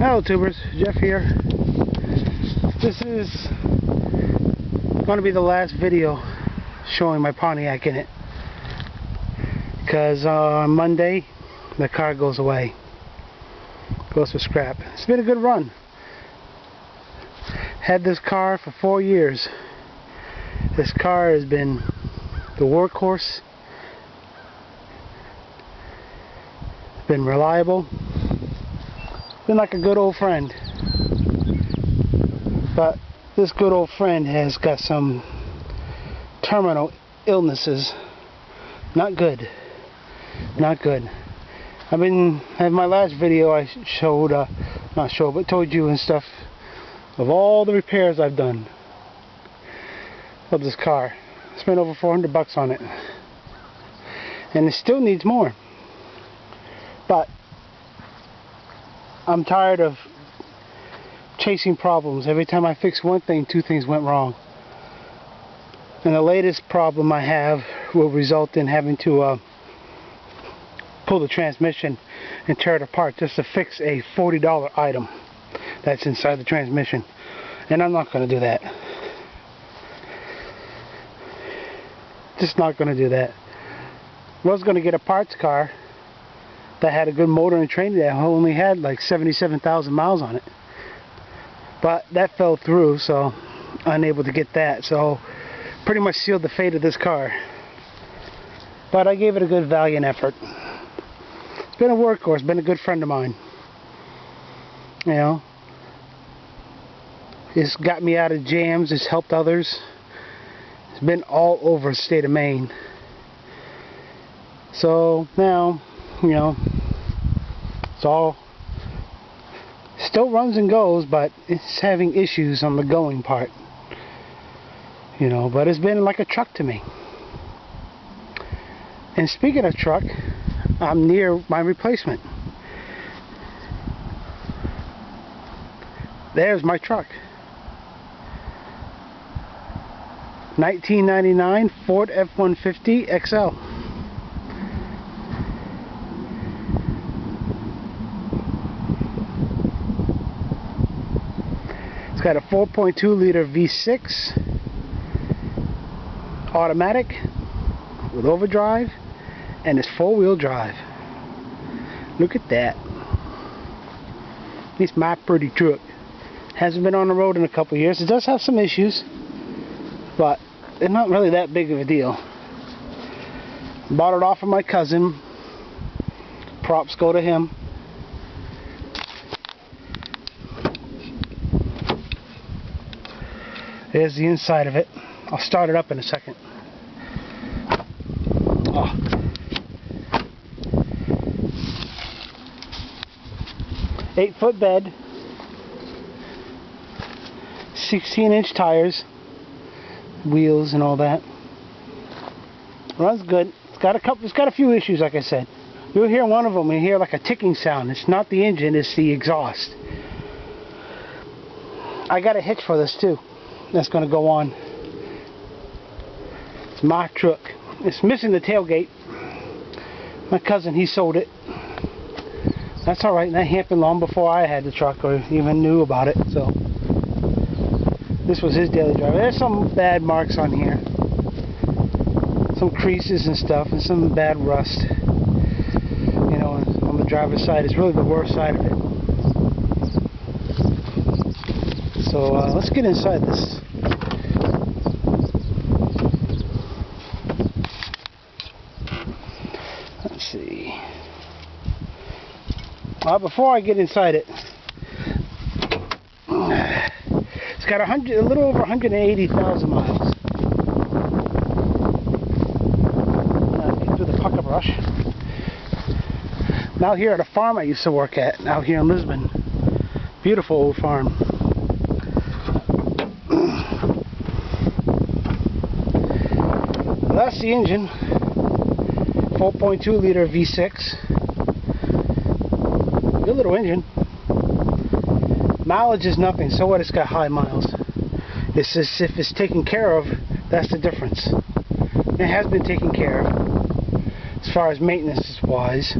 Hello tubers, Jeff here. This is going to be the last video showing my Pontiac in it, because on Monday the car goes away, goes for scrap. It's been a good run. Had this car for 4 years. This car has been the workhorse, been reliable, been like a good old friend. But this good old friend has got some terminal illnesses. Not good. Not good. In my last video I showed, but told you and stuff of all the repairs I've done of this car. I spent over $400 on it, and it still needs more. But I'm tired of chasing problems. Every time I fix one thing, two things went wrong. And the latest problem I have will result in having to pull the transmission and tear it apart just to fix a $40 item that's inside the transmission. And I'm not going to do that. Just not going to do that. I was going to get a parts car that had a good motor and training that only had like 77,000 miles on it. But that fell through, so unable to get that. So pretty much sealed the fate of this car. But I gave it a good valiant effort. It's been a workhorse, been a good friend of mine. You know, it's got me out of jams, it's helped others. It's been all over the state of Maine. So now, you know, it's all still runs and goes, but it's having issues on the going part. You know, but it's been like a truck to me. And speaking of truck, I'm near my replacement. There's my truck. 1999 Ford F150 XL. It's got a 4.2 liter V6 automatic with overdrive, and it's 4-wheel drive. Look at that. It's my pretty truck. Hasn't been on the road in a couple years. It does have some issues, but they're not really that big of a deal. Bought it off of my cousin. Props go to him. There's the inside of it. I'll start it up in a second. Oh. Eight-foot bed. 16-inch tires. Wheels and all that. Runs good. It's got a few issues, like I said. You'll hear one of them, you hear like a ticking sound. It's not the engine, it's the exhaust. I got a hitch for this too. That's going to go on. It's my truck. It's missing the tailgate. My cousin, he sold it. That's alright. That happened long before I had the truck or even knew about it. So this was his daily driver. There's some bad marks on here. Some creases and stuff, and some bad rust. You know, on the driver's side. It's really the worst side of it. So let's get inside this. Let's see. Before I get inside it, it's got a little over 180,000 miles. Get through the pucker brush. Now here at a farm I used to work at, out here in Lisbon. Beautiful old farm. That's the engine. 4.2 liter V6. Good little engine. Mileage is nothing, so what? It's got high miles. It's just if it's taken care of, that's the difference. It has been taken care of as far as maintenance wise.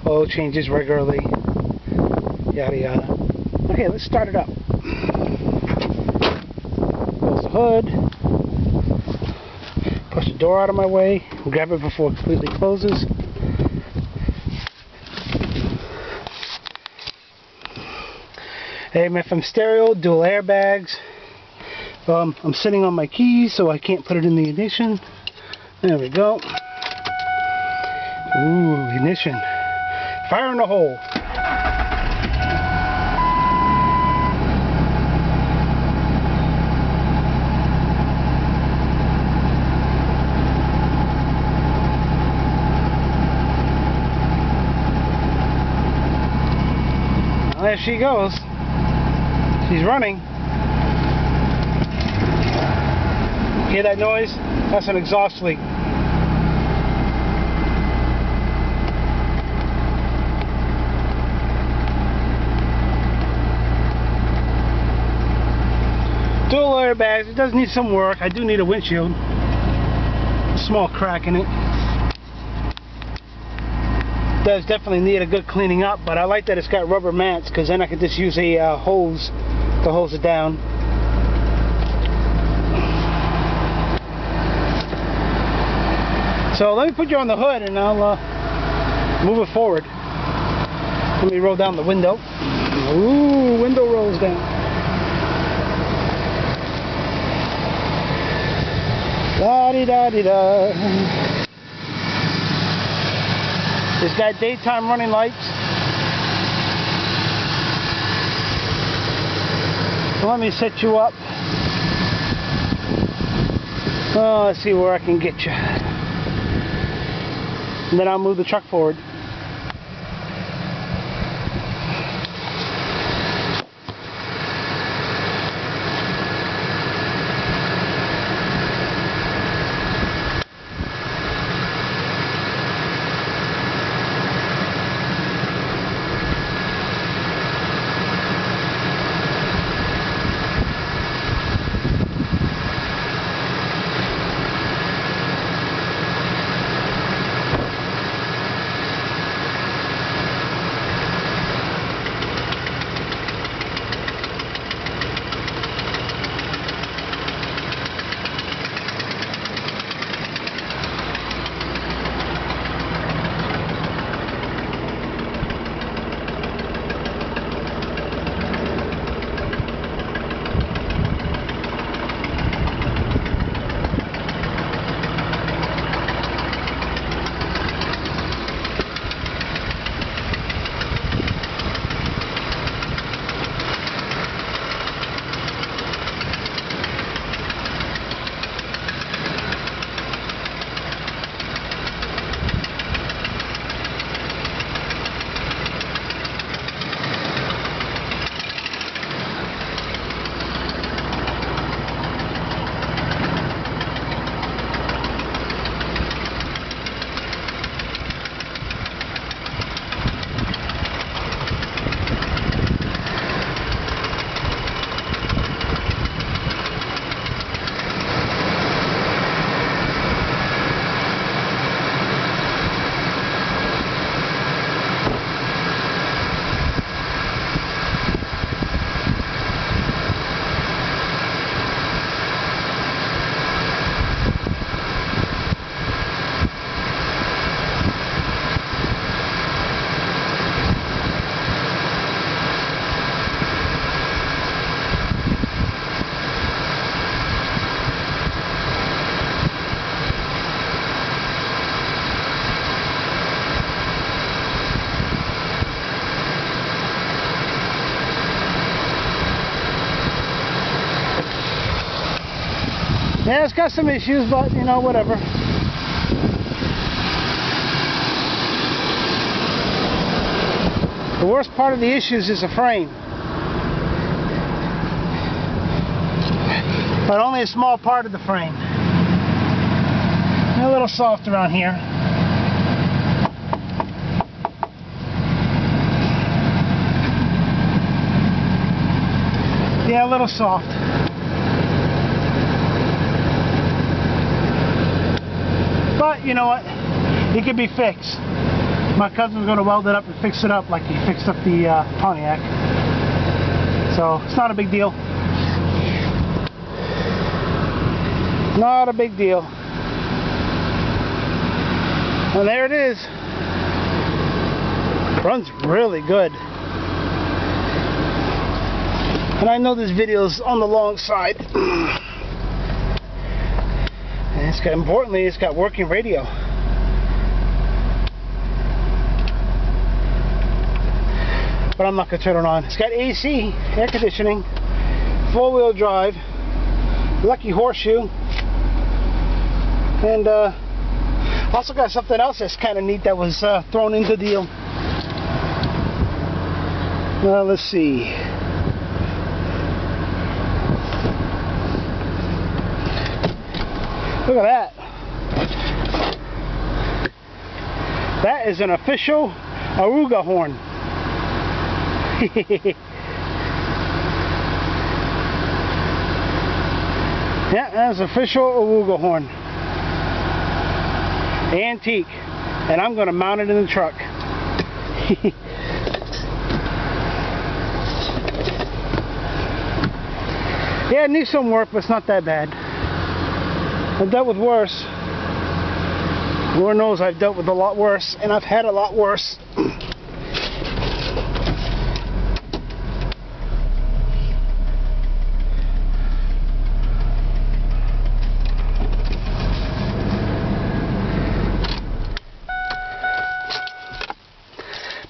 Oil changes regularly, yada yada. Okay, let's start it up. Close the hood. Push the door out of my way. Grab it before it completely closes. AM/FM stereo, dual airbags. I'm sitting on my keys, so I can't put it in the ignition. There we go. Ooh, ignition. Fire in the hole. Well, there she goes. She's running. Hear that noise? That's an exhaust leak. Dual airbags. It does need some work. I do need a windshield. A small crack in it. Does definitely need a good cleaning up, but I like that it's got rubber mats, because then I can just use a hose to hose it down. So let me put you on the hood and I'll move it forward. Let me roll down the window. Ooh, window rolls down. La-di-da-di-da. It's got daytime running lights. So let me set you up. Oh, let's see where I can get you. And then I'll move the truck forward. Yeah, it's got some issues, but you know, whatever. The worst part of the issues is the frame. But only a small part of the frame. A little soft around here. Yeah, a little soft. But you know what? It can be fixed. My cousin's going to weld it up and fix it up like he fixed up the Pontiac. So it's not a big deal. Not a big deal. And there it is. Runs really good. And I know this video's on the long side. And it's got, importantly, it's got working radio. But I'm not going to turn it on. It's got AC, air conditioning, 4-wheel drive, lucky horseshoe, and also got something else that's kind of neat that was thrown into the deal. Well, let's see. Look at that. That is an official Aruga horn. Yeah, that's official Aruga horn. Antique. And I'm going to mount it in the truck. Yeah, it needs some work, but it's not that bad. I've dealt with worse. Lord knows I've dealt with a lot worse, and I've had a lot worse.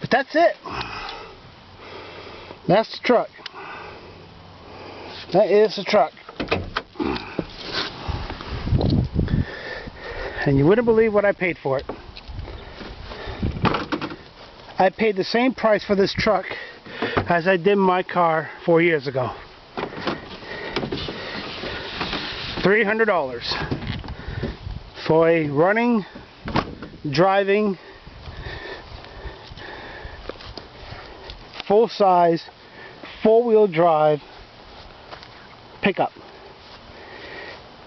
But that's it. That's the truck. That is the truck. And you wouldn't believe what I paid for it. I paid the same price for this truck as I did my car 4 years ago. $300 for a running, driving, full-size, 4-wheel drive pickup.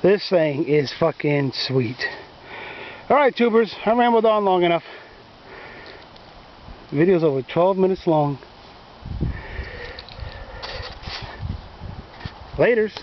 This thing is fucking sweet. Alright, tubers, I rambled on long enough. The video's over 12 minutes long. Laters.